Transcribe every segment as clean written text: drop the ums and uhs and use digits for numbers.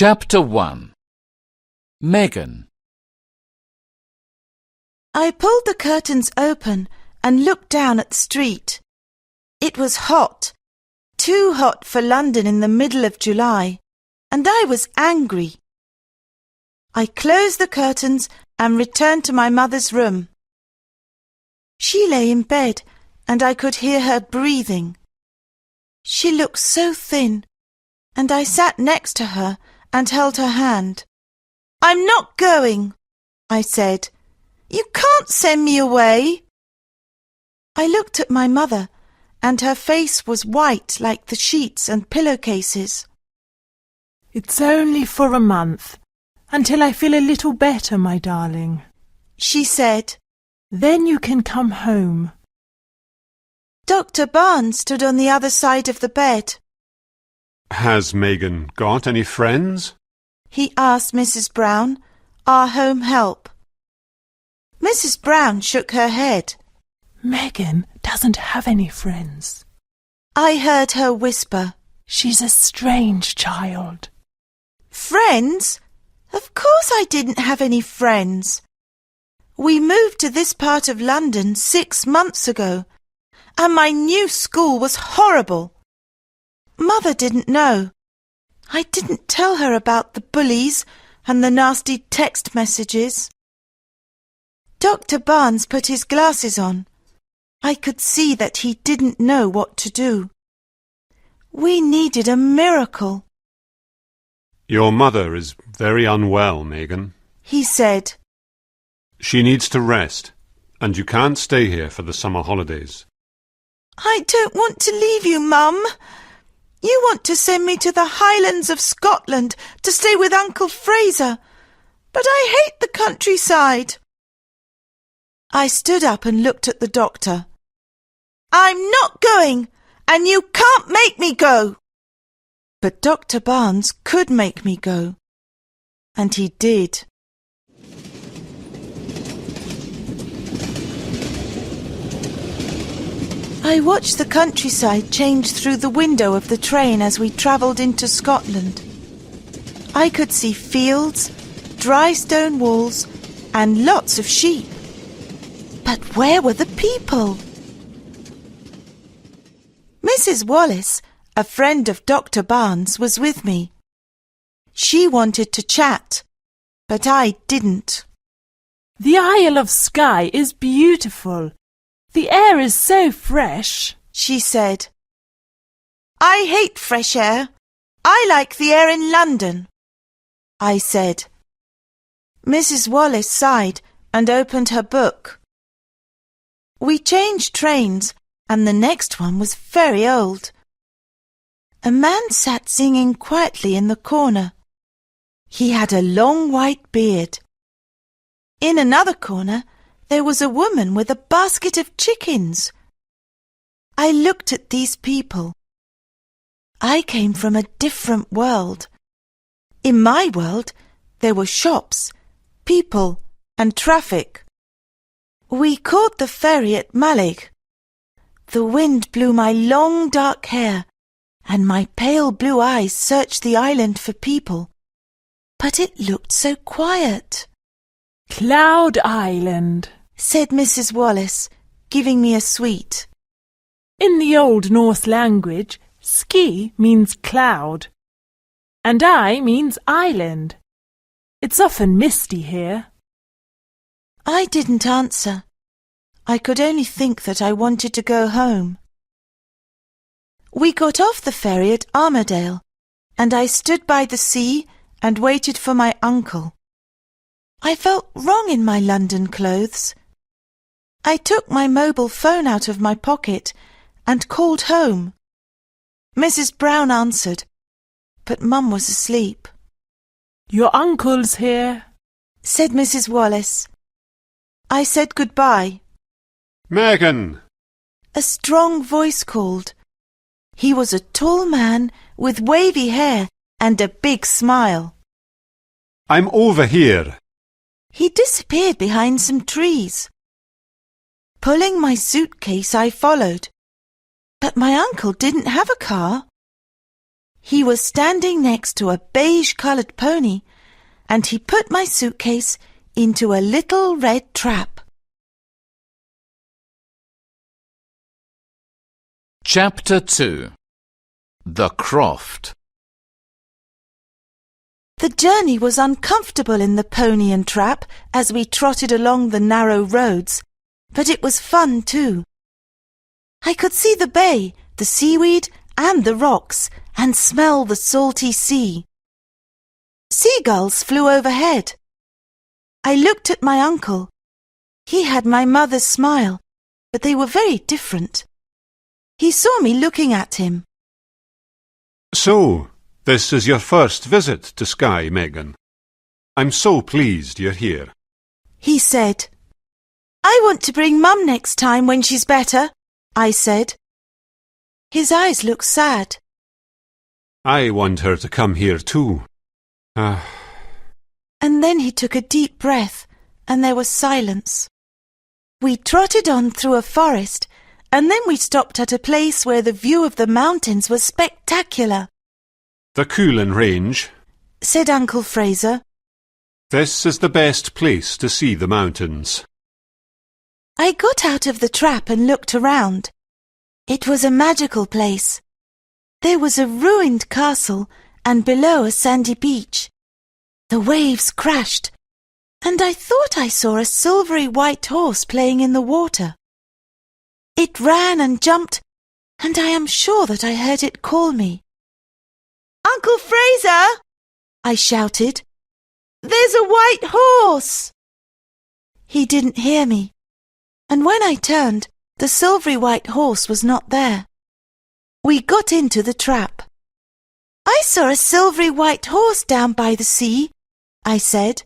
Chapter 1. Megan. I pulled the curtains open and looked down at the street. It was hot, too hot for London in the middle of July, and I was angry. I closed the curtains and returned to my mother's room. She lay in bed, and I could hear her breathing. She looked so thin, and I sat next to her and held her hand. "I'm not going," I said. "You can't send me away." I looked at my mother, and her face was white like the sheets and pillowcases. "It's only for a month, until I feel a little better, my darling," she said. "Then you can come home." Dr. Barnes stood on the other side of the bed. Has Megan got any friends? He asked Mrs. Brown, our home help. Mrs. Brown shook her head. "Megan doesn't have any friends," I heard her whisper. "She's a strange child." Friends? Of course I didn't have any friends. We moved to this part of London 6 months ago, and my new school was horrible. Mother didn't know. I didn't tell her about the bullies and the nasty text messages. Dr. Barnes put his glasses on. I could see that he didn't know what to do. We needed a miracle. Your mother is very unwell, Megan. He said. She needs to rest, and you can't stay here for the summer holidays. I don't want to leave you, Mum. You want to send me to the Highlands of Scotland to stay with Uncle Fraser, but I hate the countryside. I stood up and looked at the doctor. I'm not going, and you can't make me go. But Dr. Barnes could make me go, and he did. I watched the countryside change through the window of the train as we travelled into Scotland. I could see fields, dry stone walls, and lots of sheep. But where were the people? Mrs. Wallace, a friend of Dr. Barnes, was with me. She wanted to chat, but I didn't. "The Isle of Skye is beautiful. The air is so fresh," she said. I hate fresh air. I like the air in London, I said. Mrs. Wallace sighed and opened her book. We changed trains, and the next one was very old. A man sat singing quietly in the corner. He had a long white beard. In another corner, there was a woman with a basket of chickens. I looked at these people. I came from a different world. In my world, there were shops, people, and traffic. We caught the ferry at Mallaig. The wind blew my long dark hair, and my pale blue eyes searched the island for people. But it looked so quiet. "Cloud Island," said Mrs. Wallace, giving me a sweet. "In the Old Norse language, ski means cloud, and I means island. It's often misty here." I didn't answer. I could only think that I wanted to go home. We got off the ferry at Armadale, and I stood by the sea and waited for my uncle. I felt wrong in my London clothes. I took my mobile phone out of my pocket and called home. Mrs. Brown answered, but Mum was asleep. "Your uncle's here," said Mrs. Wallace. I said goodbye. Megan! A strong voice called. He was a tall man with wavy hair and a big smile. I'm over here. He disappeared behind some trees. Pulling my suitcase, I followed. But my uncle didn't have a car. He was standing next to a beige-coloured pony, and he put my suitcase into a little red trap. Chapter 2. The Croft. The journey was uncomfortable in the pony and trap as we trotted along the narrow roads, but it was fun too. I could see the bay, the seaweed, and the rocks, and smell the salty sea. Seagulls flew overhead. I looked at my uncle. He had my mother's smile, but they were very different. He saw me looking at him. So, this is your first visit to Skye, Megan. I'm so pleased you're here. He said. I want to bring Mum next time when she's better, I said. His eyes looked sad. I want her to come here too. And then he took a deep breath, and there was silence. We trotted on through a forest, and then we stopped at a place where the view of the mountains was spectacular. The Coolin Range, said Uncle Fraser. This is the best place to see the mountains. I got out of the trap and looked around. It was a magical place. There was a ruined castle and below a sandy beach. The waves crashed, and I thought I saw a silvery white horse playing in the water. It ran and jumped, and I am sure that I heard it call me. Uncle Fraser! I shouted. There's a white horse! He didn't hear me, and when I turned, the silvery white horse was not there. We got into the trap. I saw a silvery white horse down by the sea, I said.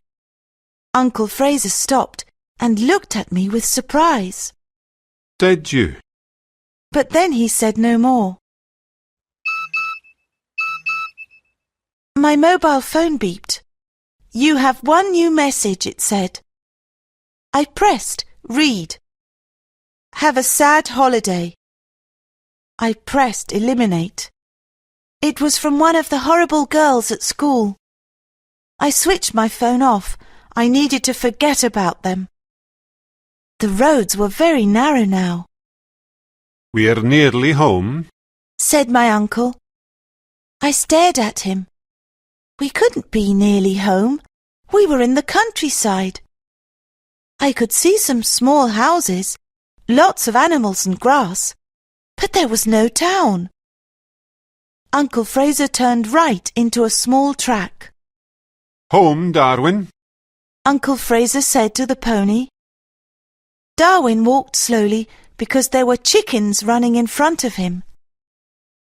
Uncle Fraser stopped and looked at me with surprise. Did you? But then he said no more. My mobile phone beeped. You have one new message, it said. I pressed read. Have a sad holiday. I pressed eliminate. It was from one of the horrible girls at school. I switched my phone off. I needed to forget about them. The roads were very narrow now. We're nearly home, said my uncle. I stared at him. We couldn't be nearly home. We were in the countryside. I could see some small houses, lots of animals and grass, but there was no town. Uncle Fraser turned right into a small track. Home, Darwin, Uncle Fraser said to the pony. Darwin walked slowly because there were chickens running in front of him.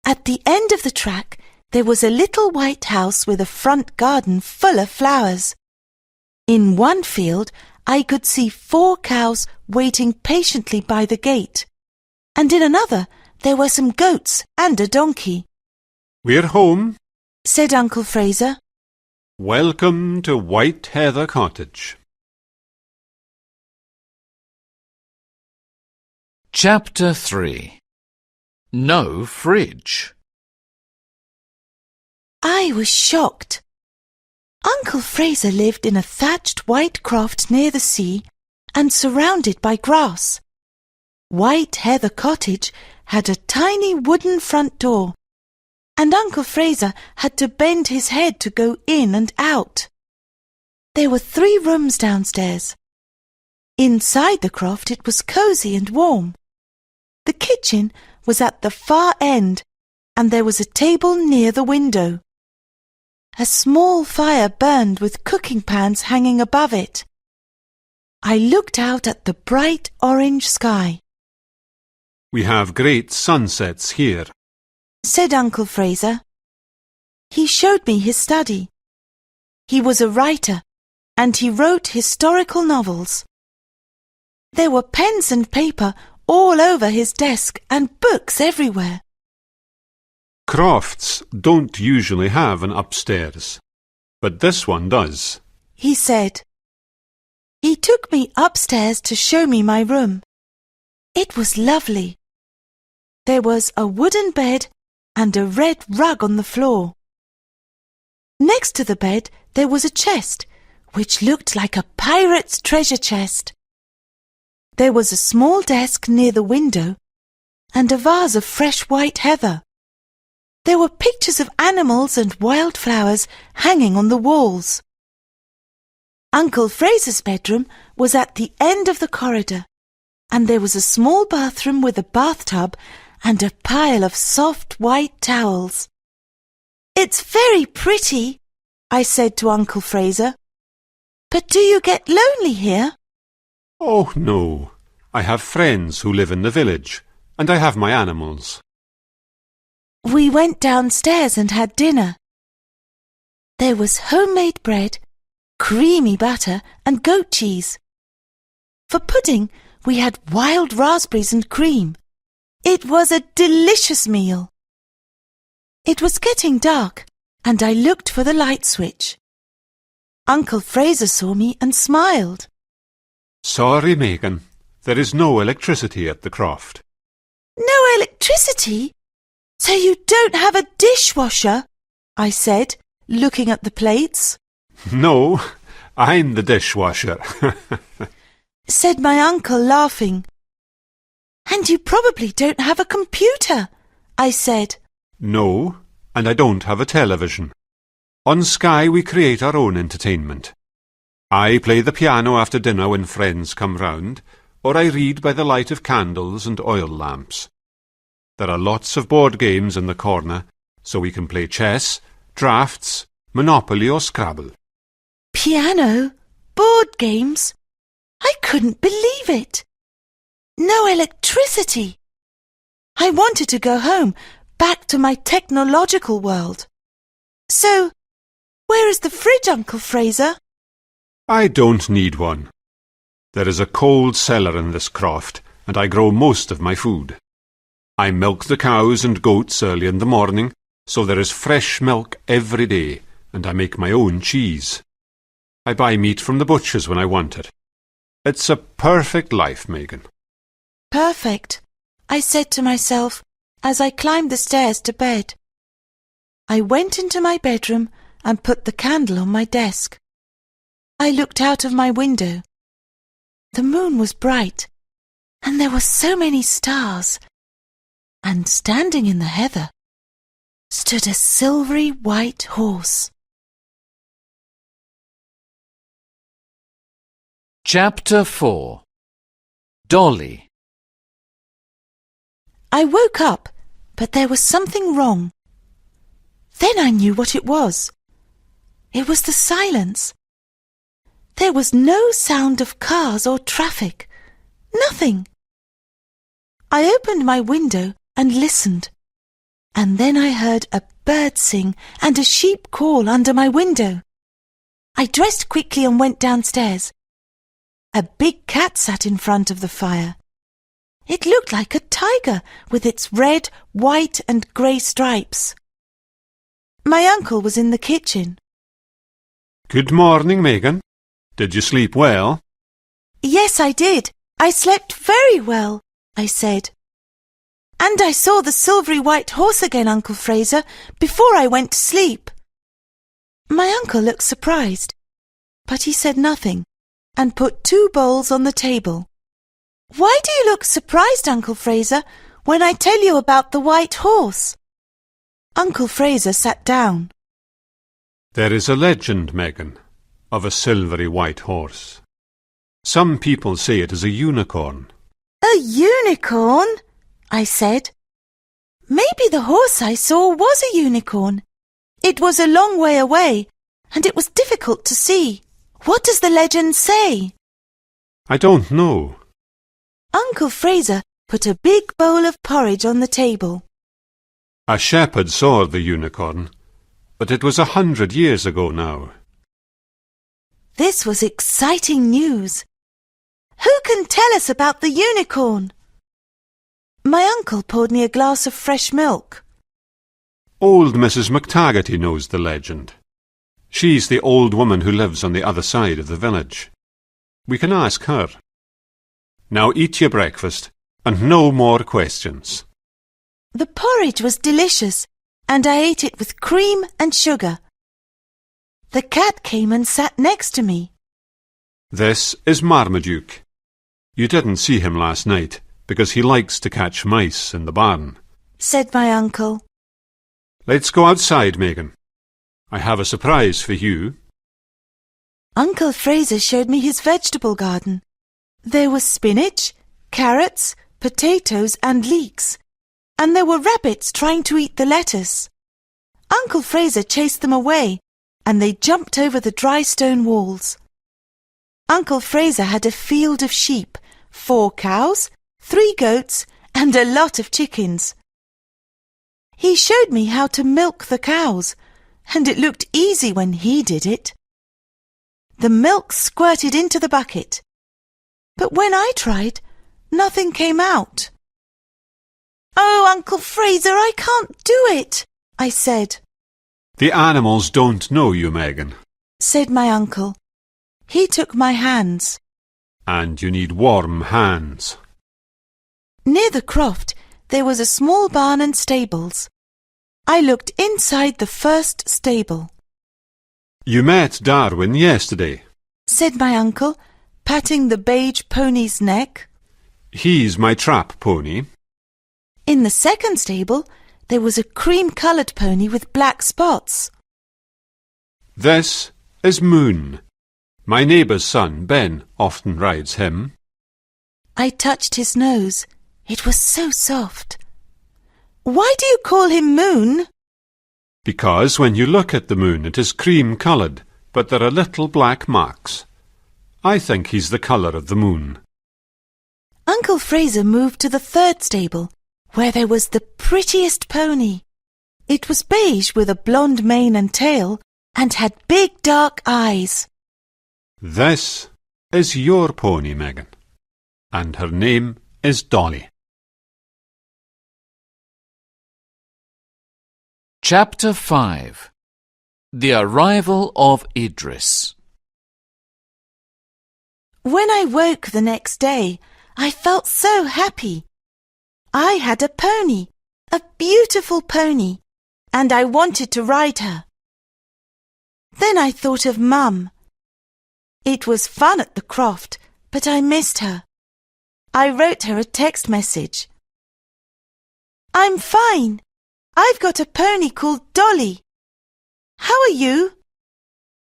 At the end of the track, there was a little white house with a front garden full of flowers. In one field, I could see 4 cows waiting patiently by the gate, and in another, there were some goats and a donkey. We're home, said Uncle Fraser. Welcome to White Heather Cottage. Chapter 3. No fridge. I was shocked. Uncle Fraser lived in a thatched white croft near the sea and surrounded by grass. White Heather Cottage had a tiny wooden front door, and Uncle Fraser had to bend his head to go in and out. There were 3 rooms downstairs. Inside the croft it was cosy and warm. The kitchen was at the far end, and there was a table near the window. A small fire burned with cooking pans hanging above it. I looked out at the bright orange sky. We have great sunsets here, said Uncle Fraser. He showed me his study. He was a writer, and he wrote historical novels. There were pens and paper all over his desk and books everywhere. Crofts don't usually have an upstairs, but this one does, he said. He took me upstairs to show me my room. It was lovely. There was a wooden bed and a red rug on the floor. Next to the bed there was a chest, which looked like a pirate's treasure chest. There was a small desk near the window and a vase of fresh white heather. There were pictures of animals and wildflowers hanging on the walls. Uncle Fraser's bedroom was at the end of the corridor, and there was a small bathroom with a bathtub and a pile of soft white towels. "It's very pretty," I said to Uncle Fraser. "But do you get lonely here?" Oh, no. I have friends who live in the village, and I have my animals. We went downstairs and had dinner. There was homemade bread, creamy butter and goat cheese. For pudding, we had wild raspberries and cream. It was a delicious meal. It was getting dark, and I looked for the light switch. Uncle Fraser saw me and smiled. Sorry, Megan. There is no electricity at the croft. "No electricity? So you don't have a dishwasher?" I said, looking at the plates. No, I'm the dishwasher. Said my uncle, laughing. "And you probably don't have a computer," I said. No, and I don't have a television. On Sky we create our own entertainment. I play the piano after dinner when friends come round, or I read by the light of candles and oil lamps. There are lots of board games in the corner, so we can play chess, draughts, Monopoly or Scrabble. Piano? Board games? I couldn't believe it. No electricity. I wanted to go home, back to my technological world. So, where is the fridge, Uncle Fraser? I don't need one. There is a cold cellar in this croft, and I grow most of my food. I milk the cows and goats early in the morning, so there is fresh milk every day, and I make my own cheese. I buy meat from the butchers when I want it. It's a perfect life, Megan. Perfect, I said to myself as I climbed the stairs to bed. I went into my bedroom and put the candle on my desk. I looked out of my window. The moon was bright, and there were so many stars. And standing in the heather stood a silvery white horse. Chapter 4. Dolly. I woke up, but there was something wrong. Then I knew what it was. It was the silence. There was no sound of cars or traffic. Nothing. I opened my window and listened, and then I heard a bird sing and a sheep call under my window. I dressed quickly and went downstairs. A big cat sat in front of the fire. It looked like a tiger with its red, white and grey stripes. My uncle was in the kitchen. Good morning, Megan. Did you sleep well? Yes, I did. I slept very well, I said. And I saw the silvery white horse again, Uncle Fraser, before I went to sleep. My uncle looked surprised, but he said nothing and put 2 bowls on the table. Why do you look surprised, Uncle Fraser, when I tell you about the white horse? Uncle Fraser sat down. There is a legend, Megan, of a silvery white horse. Some people say it is a unicorn. A unicorn? I said. Maybe the horse I saw was a unicorn. It was a long way away, and it was difficult to see. What does the legend say? I don't know. Uncle Fraser put a big bowl of porridge on the table. A shepherd saw the unicorn, but it was 100 years ago now. This was exciting news. Who can tell us about the unicorn? My uncle poured me a glass of fresh milk. Old Mrs. McTaggarty knows the legend. She's the old woman who lives on the other side of the village. We can ask her. Now eat your breakfast, and no more questions. The porridge was delicious, and I ate it with cream and sugar. The cat came and sat next to me. This is Marmaduke. You didn't see him last night because he likes to catch mice in the barn, said my uncle. Let's go outside, Megan. I have a surprise for you. Uncle Fraser showed me his vegetable garden. There was spinach, carrots, potatoes and leeks, and there were rabbits trying to eat the lettuce. Uncle Fraser chased them away, and they jumped over the dry stone walls. Uncle Fraser had a field of sheep, 4 cows, 3 goats, and a lot of chickens. He showed me how to milk the cows, and it looked easy when he did it. The milk squirted into the bucket, but when I tried, nothing came out. "Oh, Uncle Fraser, I can't do it," I said. The animals don't know you, Megan. Said my uncle. He took my hands. And you need warm hands. Near the croft, there was a small barn and stables. I looked inside the first stable. You met Darwin yesterday. Said my uncle, patting the beige pony's neck. He's my trap pony. In the second stable, there was a cream-coloured pony with black spots. This is Moon. My neighbour's son, Ben, often rides him. I touched his nose. It was so soft. "Why do you call him Moon?" Because when you look at the moon, it is cream-coloured, but there are little black marks. I think he's the colour of the moon. Uncle Fraser moved to the third stable, where there was the prettiest pony. It was beige with a blonde mane and tail, and had big dark eyes. This is your pony, Megan, and her name is Dolly. Chapter 5. The Arrival of Idris. When I woke the next day, I felt so happy. I had a pony, a beautiful pony, and I wanted to ride her. Then I thought of Mum. It was fun at the croft, but I missed her. I wrote her a text message. "I'm fine. I've got a pony called Dolly. How are you?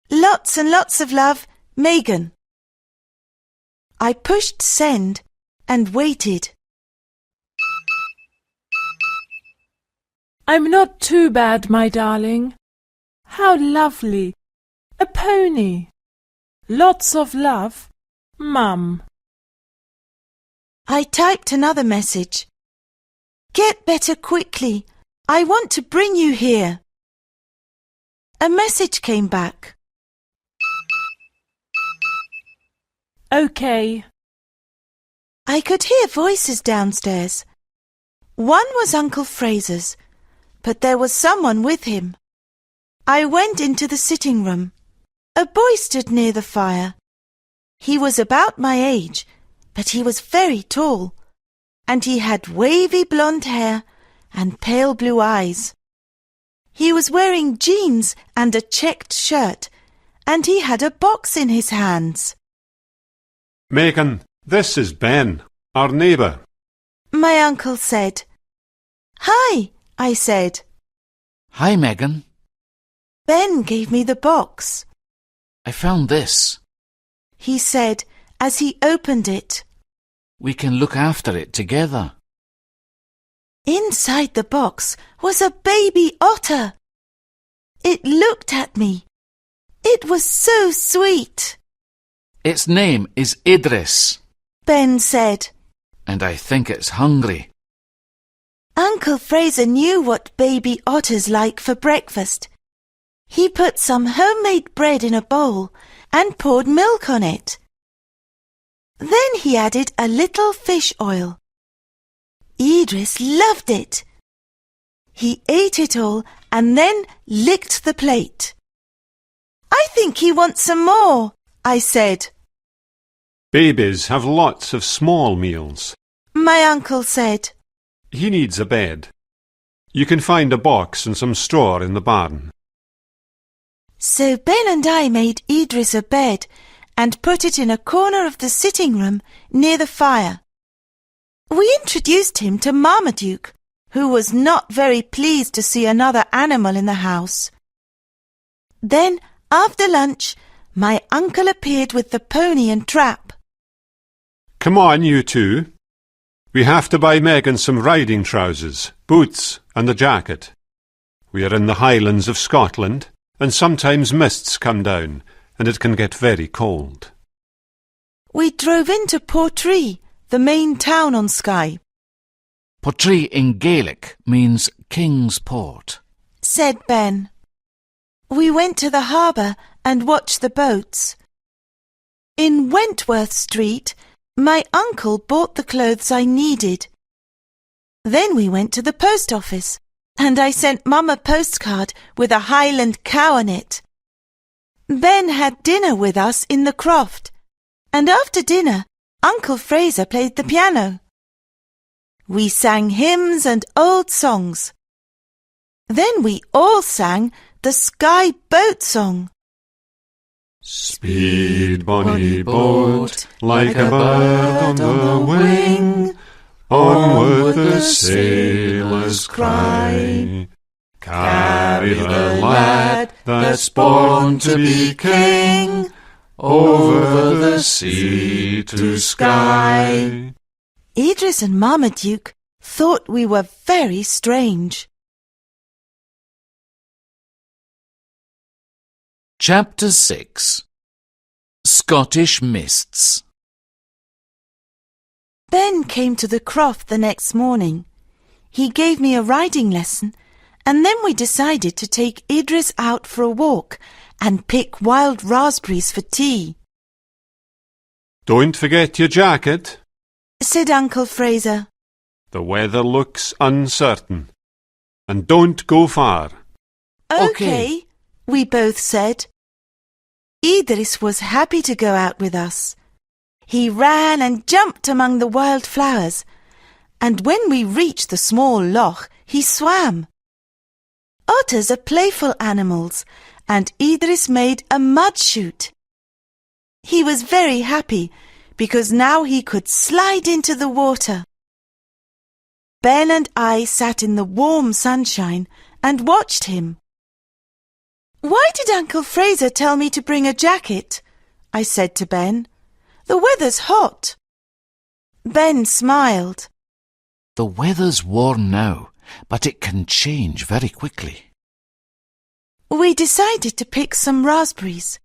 Lots and lots of love, Megan." I pushed send and waited. I'm not too bad, my darling. How lovely. A pony. Lots of love, Mum. I typed another message. "Get better quickly. I want to bring you here." A message came back. OK. I could hear voices downstairs. One was Uncle Fraser's, but there was someone with him. I went into the sitting room. A boy stood near the fire. He was about my age, but he was very tall, and he had wavy blonde hair and pale blue eyes. He was wearing jeans and a checked shirt, and he had a box in his hands. Megan, this is Ben, our neighbour. My uncle said. "Hi," I said. Hi, Megan. Ben gave me the box. I found this. He said as he opened it. We can look after it together. Inside the box was a baby otter. It looked at me. It was so sweet. Its name is Idris, Ben said. and I think it's hungry. Uncle Fraser knew what baby otters like for breakfast. He put some homemade bread in a bowl and poured milk on it. Then he added a little fish oil. Idris loved it. He ate it all and then licked the plate. "I think he wants some more," I said. Babies have lots of small meals. My uncle said. He needs a bed. You can find a box and some straw in the barn. So Ben and I made Idris a bed and put it in a corner of the sitting room near the fire. We introduced him to Marmaduke, who was not very pleased to see another animal in the house. Then, after lunch, my uncle appeared with the pony and trap. Come on, you two. We have to buy Megan some riding trousers, boots and a jacket. We are in the Highlands of Scotland, and sometimes mists come down, and it can get very cold. We drove into Portree, the main town on Skye. Portree in Gaelic means King's Port, said Ben. We went to the harbour and watched the boats. In Wentworth Street, my uncle bought the clothes I needed. Then we went to the post office, and I sent Mum a postcard with a Highland cow on it. Ben had dinner with us in the croft, and after dinner, Uncle Fraser played the piano. We sang hymns and old songs. Then we all sang the Skye Boat Song. Speed, bonny boat, like a bird on the wing, onward the sailors cry. Carry the lad that's born to be king, over the sea to Skye. Idris and Marmaduke thought we were very strange. Chapter 6. Scottish Mists. Ben came to the croft the next morning. He gave me a riding lesson, and then we decided to take Idris out for a walk and pick wild raspberries for tea. Don't forget your jacket, said Uncle Fraser. The weather looks uncertain. And don't go far. Okay, we both said. Idris was happy to go out with us. He ran and jumped among the wild flowers, and when we reached the small loch, he swam. Otters are playful animals, and Idris made a mud chute. He was very happy because now he could slide into the water. Ben and I sat in the warm sunshine and watched him. "Why did Uncle Fraser tell me to bring a jacket?" I said to Ben. "The weather's hot." Ben smiled. The weather's warm now, but it can change very quickly. We decided to pick some raspberries.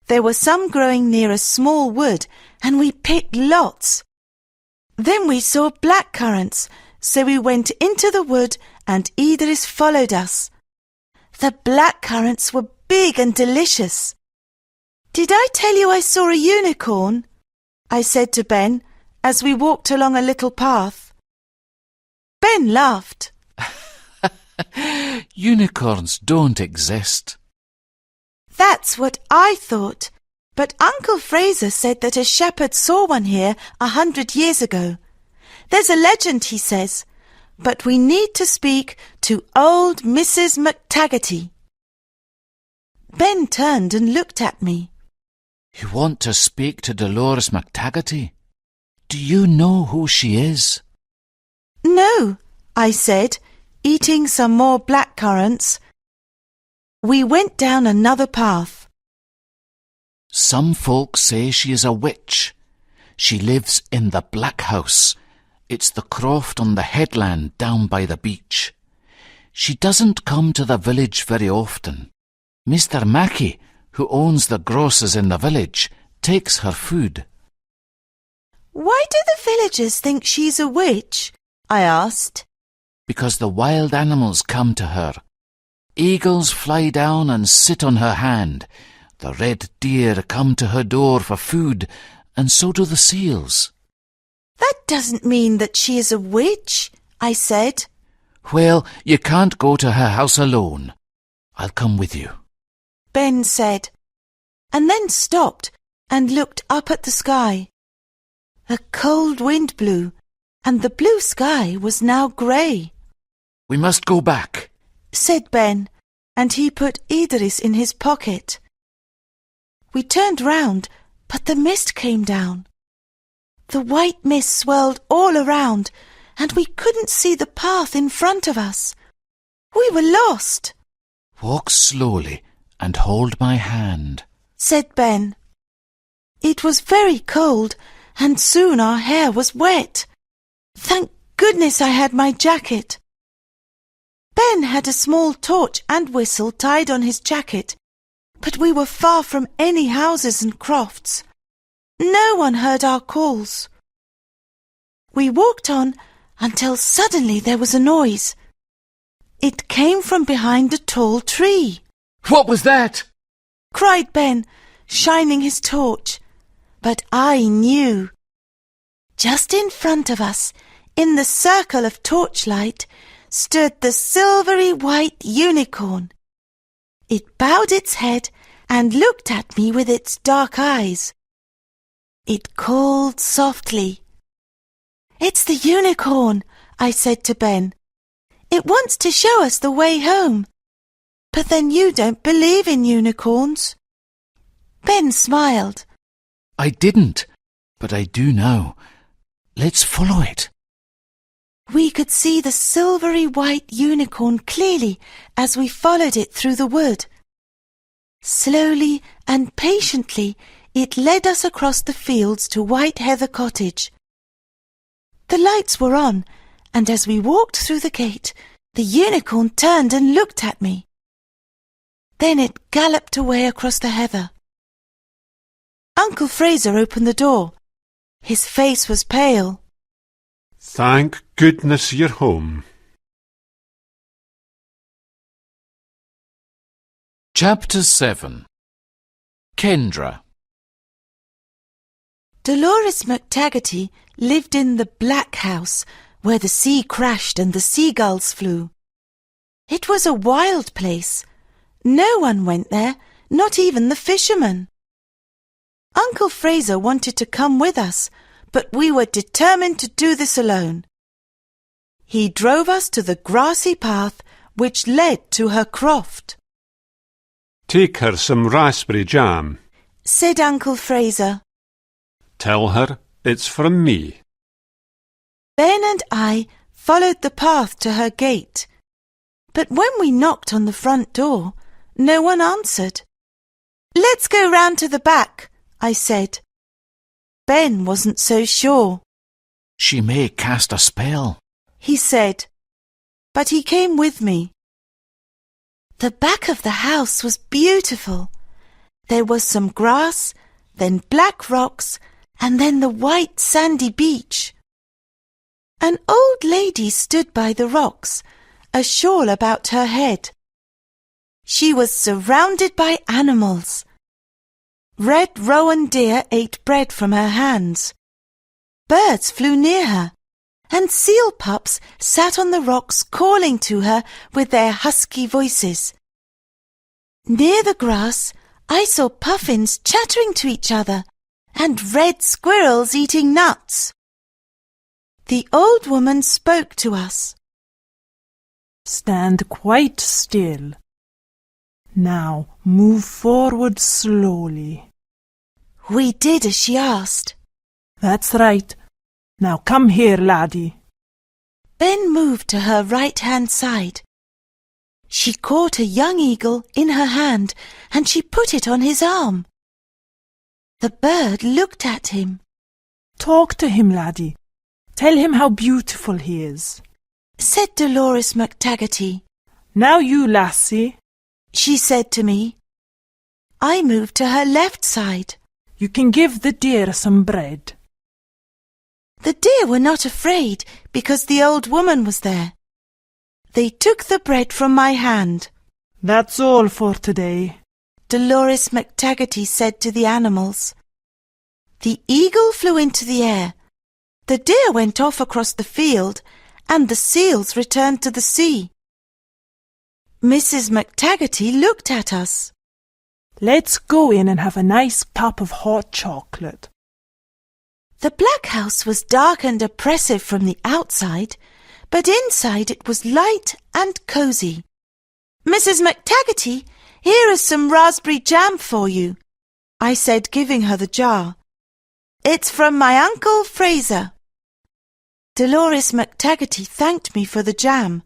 There were some growing near a small wood, and we picked lots. Then we saw blackcurrants, so we went into the wood and Idris followed us. The blackcurrants were big and delicious. "Did I tell you I saw a unicorn?" I said to Ben as we walked along a little path. Ben laughed. Unicorns don't exist. That's what I thought, but Uncle Fraser said that a shepherd saw one here 100 years ago. There's a legend, he says, but we need to speak to old Mrs. McTaggarty. Ben turned and looked at me. You want to speak to Dolores McTaggarty? Do you know who she is? No, I said, eating some more blackcurrants. We went down another path. Some folks say she is a witch. She lives in the Black House. It's the croft on the headland down by the beach. She doesn't come to the village very often. Mr. Mackey, who owns the grocers in the village, takes her food. Why do the villagers think she's a witch? I asked. Because the wild animals come to her. Eagles fly down and sit on her hand. The red deer come to her door for food, and so do the seals. That doesn't mean that she is a witch, I said. Well, you can't go to her house alone. I'll come with you, Ben said, and then stopped and looked up at the sky. A cold wind blew, and the blue sky was now grey. We must go back, said Ben, and he put Idris in his pocket. We turned round, but the mist came down. The white mist swirled all around, and we couldn't see the path in front of us. We were lost. Walk slowly and hold my hand, said Ben. It was very cold, and soon our hair was wet. Thank goodness I had my jacket. Ben had a small torch and whistle tied on his jacket, but we were far from any houses and crofts. No one heard our calls. We walked on until suddenly there was a noise. It came from behind a tall tree. What was that? cried Ben, shining his torch. But I knew. Just in front of us, in the circle of torchlight, stood the silvery white unicorn. It bowed its head and looked at me with its dark eyes. It called softly. It's the unicorn, I said to Ben. It wants to show us the way home. But then you don't believe in unicorns. Ben smiled. I didn't, but I do now. Let's follow it. We could see the silvery white unicorn clearly as we followed it through the wood. Slowly and patiently it led us across the fields to White Heather Cottage. The lights were on, and as we walked through the gate, the unicorn turned and looked at me. Then it galloped away across the heather. Uncle Fraser opened the door. His face was pale. Thank goodness you're home. Chapter 7. Kendra. Dolores McTaggarty lived in the Black House, where the sea crashed and the seagulls flew. It was a wild place. No one went there, not even the fishermen. Uncle Fraser wanted to come with us, but we were determined to do this alone. He drove us to the grassy path which led to her croft. Take her some raspberry jam. Said Uncle Fraser. Tell her it's from me. Ben and I followed the path to her gate. But when we knocked on the front door, no one answered. Let's go round to the back, I said. Ben wasn't so sure. She may cast a spell, he said, but he came with me. The back of the house was beautiful. There was some grass, then black rocks, and then the white sandy beach. An old lady stood by the rocks, a shawl about her head. She was surrounded by animals. Red rowan deer ate bread from her hands. Birds flew near her, and seal pups sat on the rocks calling to her with their husky voices. Near the grass, I saw puffins chattering to each other and red squirrels eating nuts. The old woman spoke to us. Stand quite still. Now move forward slowly. We did as she asked. That's right. Now come here, laddie. Ben moved to her right-hand side. She caught a young eagle in her hand and she put it on his arm. The bird looked at him. Talk to him, laddie. Tell him how beautiful he is, said Dolores McTaggarty. Now you, lassie, she said to me. I moved to her left side. You can give the deer some bread. The deer were not afraid because the old woman was there. They took the bread from my hand. That's all for today, Dolores McTaggarty said to the animals. The eagle flew into the air. The deer went off across the field, and the seals returned to the sea. Mrs. McTaggarty looked at us. Let's go in and have a nice cup of hot chocolate. The Black House was dark and oppressive from the outside, but inside it was light and cosy. "Mrs. McTaggarty, here is some raspberry jam for you," I said, giving her the jar. "It's from my Uncle Fraser." Dolores McTaggarty thanked me for the jam,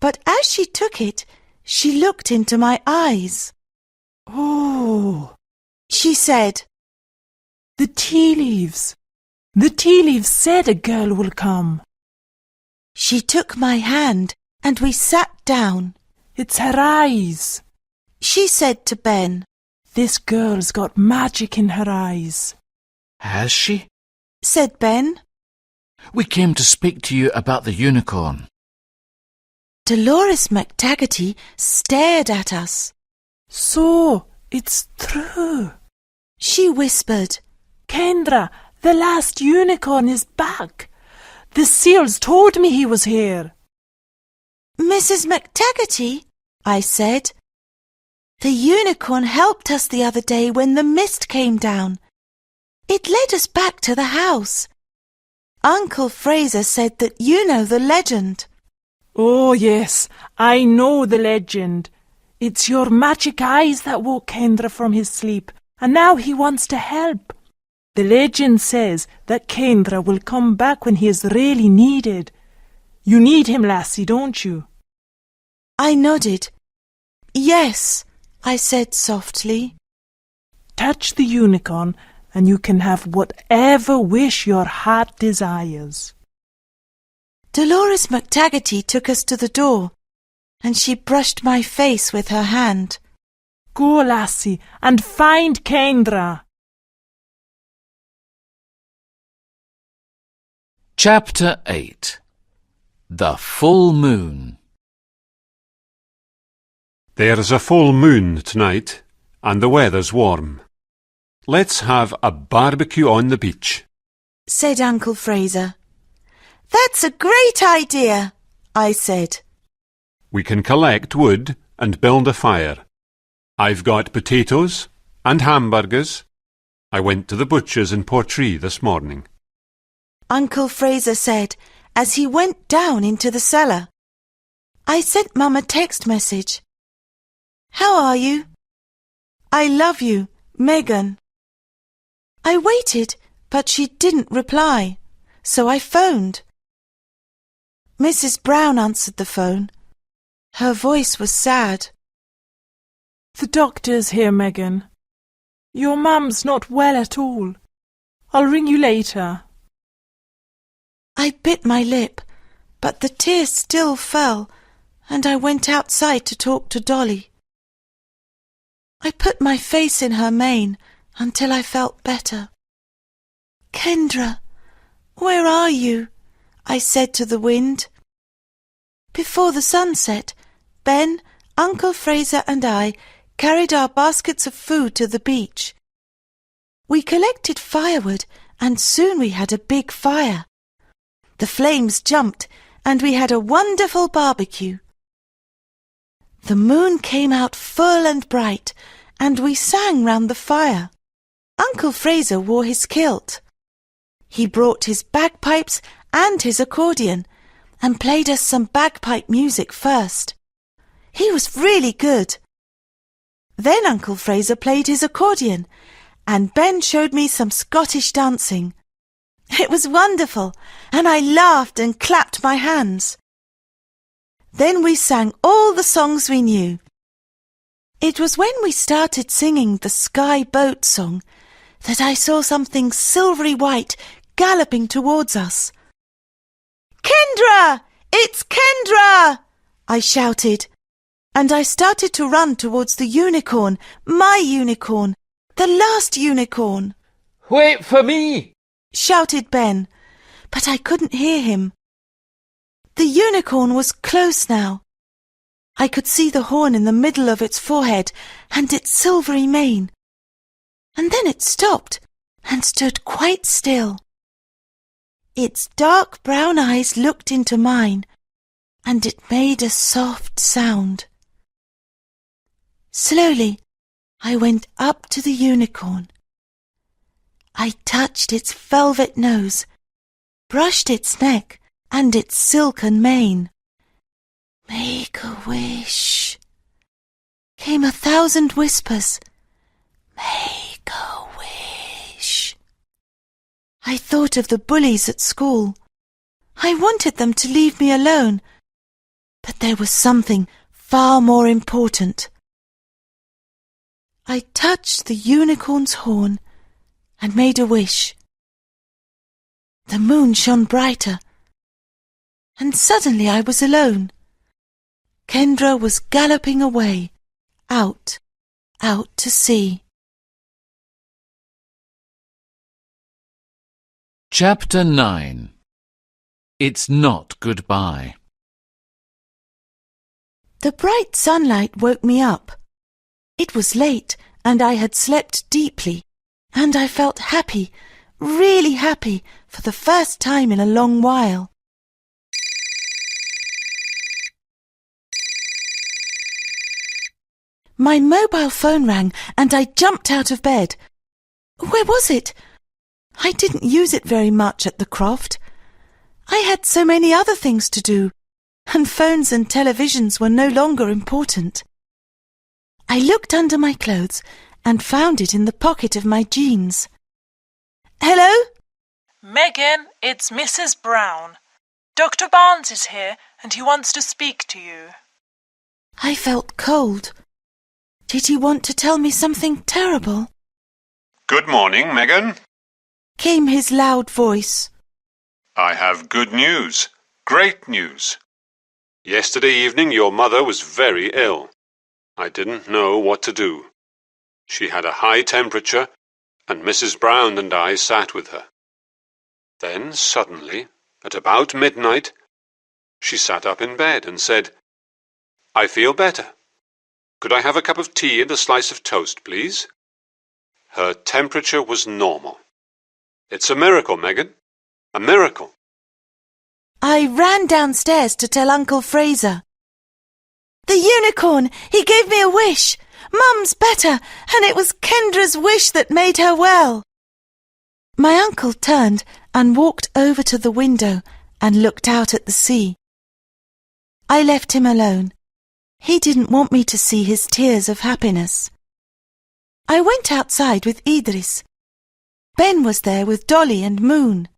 but as she took it, she looked into my eyes. Oh, She said, the tea leaves. The tea leaves said a girl will come. She took my hand and we sat down. It's her eyes. She said to Ben, This girl's got magic in her eyes. Has she? said Ben. We came to speak to you about the unicorn. Dolores McTaggarty stared at us. So, it's true. She whispered, Kendra, the last unicorn is back. The seals told me he was here. Mrs. McTaggarty, I said. The unicorn helped us the other day when the mist came down. It led us back to the house. Uncle Fraser said that you know the legend. Oh, yes, I know the legend. It's your magic eyes that woke Kendra from his sleep, and now he wants to help. The legend says that Kendra will come back when he is really needed. You need him, lassie, don't you? I nodded. Yes, I said softly. Touch the unicorn, and you can have whatever wish your heart desires. Dolores McTaggarty took us to the door, and she brushed my face with her hand. Go, lassie, and find Kendra. Chapter 8. The Full Moon. There's a full moon tonight, and the weather's warm. Let's have a barbecue on the beach, said Uncle Fraser. That's a great idea, I said. We can collect wood and build a fire. I've got potatoes and hamburgers. I went to the butcher's in Portree this morning. Uncle Fraser said as he went down into the cellar. I sent Mum a text message. How are you? I love you, Megan. I waited, but she didn't reply, so I phoned. Mrs. Brown answered the phone. Her voice was sad. The doctor's here, Megan. Your mum's not well at all. I'll ring you later. I bit my lip, but the tears still fell, and I went outside to talk to Dolly. I put my face in her mane until I felt better. Kendra, where are you? I said to the wind. Before the sun set, Ben, Uncle Fraser and I carried our baskets of food to the beach. We collected firewood and soon we had a big fire. The flames jumped and we had a wonderful barbecue. The moon came out full and bright and we sang round the fire. Uncle Fraser wore his kilt. He brought his bagpipes and his accordion and played us some bagpipe music first. He was really good. Then Uncle Fraser played his accordion and Ben showed me some Scottish dancing. It was wonderful and I laughed and clapped my hands. Then we sang all the songs we knew. It was when we started singing the Sky Boat song that I saw something silvery white galloping towards us. Kendra! It's Kendra! I shouted, and I started to run towards the unicorn, my unicorn, the last unicorn. Wait for me! Shouted Ben, but I couldn't hear him. The unicorn was close now. I could see the horn in the middle of its forehead and its silvery mane. And then it stopped and stood quite still. Its dark brown eyes looked into mine, and it made a soft sound. Slowly, I went up to the unicorn. I touched its velvet nose, brushed its neck, and its silken mane. Make a wish. Came 1,000 whispers. Make a wish. I thought of the bullies at school. I wanted them to leave me alone, but there was something far more important. I touched the unicorn's horn and made a wish. The moon shone brighter, and suddenly I was alone. Kendra was galloping away, out to sea. Chapter 9. It's Not Goodbye. The bright sunlight woke me up. It was late, and I had slept deeply, and I felt happy, really happy, for the first time in a long while. My mobile phone rang, and I jumped out of bed. Where was it? I didn't use it very much at the Croft. I had so many other things to do, and phones and televisions were no longer important. I looked under my clothes and found it in the pocket of my jeans. Hello? Megan, it's Mrs. Brown. Dr. Barnes is here and he wants to speak to you. I felt cold. Did he want to tell me something terrible? Good morning, Megan. Came his loud voice. I have good news. Great news. Yesterday evening your mother was very ill. I didn't know what to do. She had a high temperature, and Mrs. Brown and I sat with her. Then suddenly, at about midnight, she sat up in bed and said, "I feel better. Could I have a cup of tea and a slice of toast, please?" Her temperature was normal. It's a miracle, Megan. A miracle. I ran downstairs to tell Uncle Fraser. The unicorn! He gave me a wish! Mum's better, and it was Kendra's wish that made her well. My uncle turned and walked over to the window and looked out at the sea. I left him alone. He didn't want me to see his tears of happiness. I went outside with Idris. Ben was there with Dolly and Moon.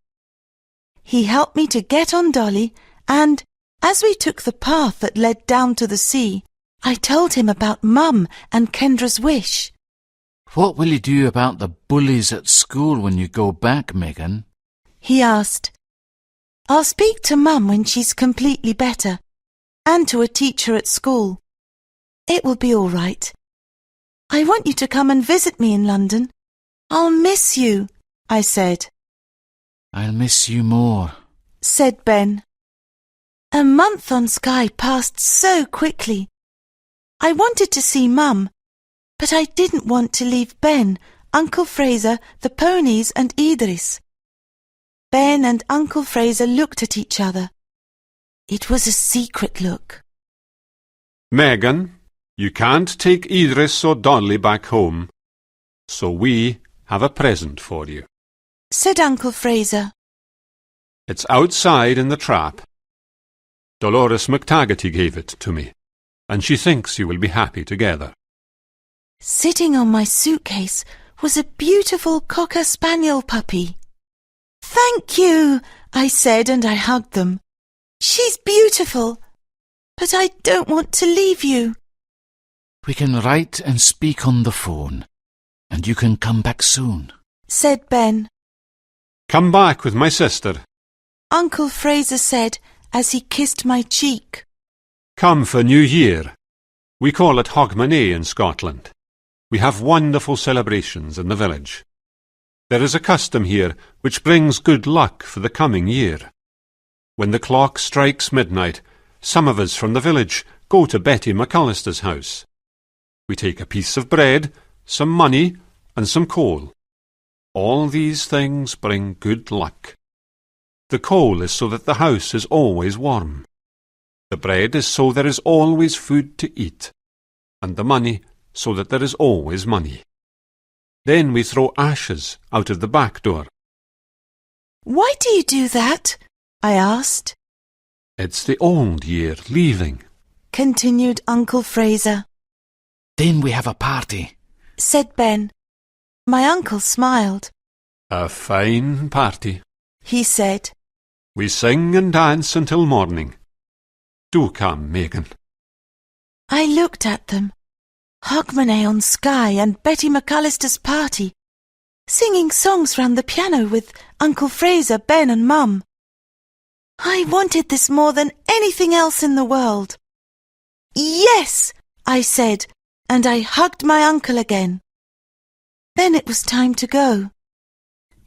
He helped me to get on Dolly, and as we took the path that led down to the sea, I told him about Mum and Kendra's wish. What will you do about the bullies at school when you go back, Megan? He asked. I'll speak to Mum when she's completely better, and to a teacher at school. It will be all right. I want you to come and visit me in London. I'll miss you, I said. I'll miss you more, said Ben. A month on Skye passed so quickly. I wanted to see Mum, but I didn't want to leave Ben, Uncle Fraser, the ponies and Idris. Ben and Uncle Fraser looked at each other. It was a secret look. Megan, you can't take Idris or Dolly back home, so we have a present for you, said Uncle Fraser. It's outside in the trap. Dolores McTaggarty gave it to me, and she thinks you will be happy together. Sitting on my suitcase was a beautiful Cocker Spaniel puppy. Thank you, I said, and I hugged them. She's beautiful, but I don't want to leave you. We can write and speak on the phone, and you can come back soon, said Ben. Come back with my sister, Uncle Fraser said as he kissed my cheek. Come for New Year. We call it Hogmanay in Scotland. We have wonderful celebrations in the village. There is a custom here which brings good luck for the coming year. When the clock strikes midnight, some of us from the village go to Betty McAllister's house. We take a piece of bread, some money, and some coal. All these things bring good luck. The coal is so that the house is always warm. The bread is so there is always food to eat, and the money so that there is always money. Then we throw ashes out of the back door. Why do you do that? I asked. It's the old year leaving. continued Uncle Fraser. Then we have a party. Said Ben. My uncle smiled. A fine party. He said. We sing and dance until morning. Do come, Megan. I looked at them. Hogmanay on Skye and Betty McAllister's party, singing songs round the piano with Uncle Fraser, Ben and Mum. I wanted this more than anything else in the world. Yes, I said, and I hugged my uncle again. Then it was time to go.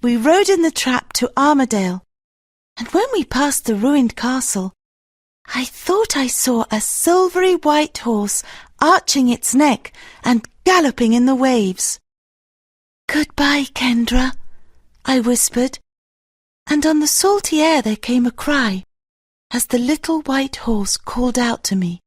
We rode in the trap to Armadale, and when we passed the ruined castle, I thought I saw a silvery white horse arching its neck and galloping in the waves. "Goodbye, Kendra," I whispered, and on the salty air there came a cry as the little white horse called out to me.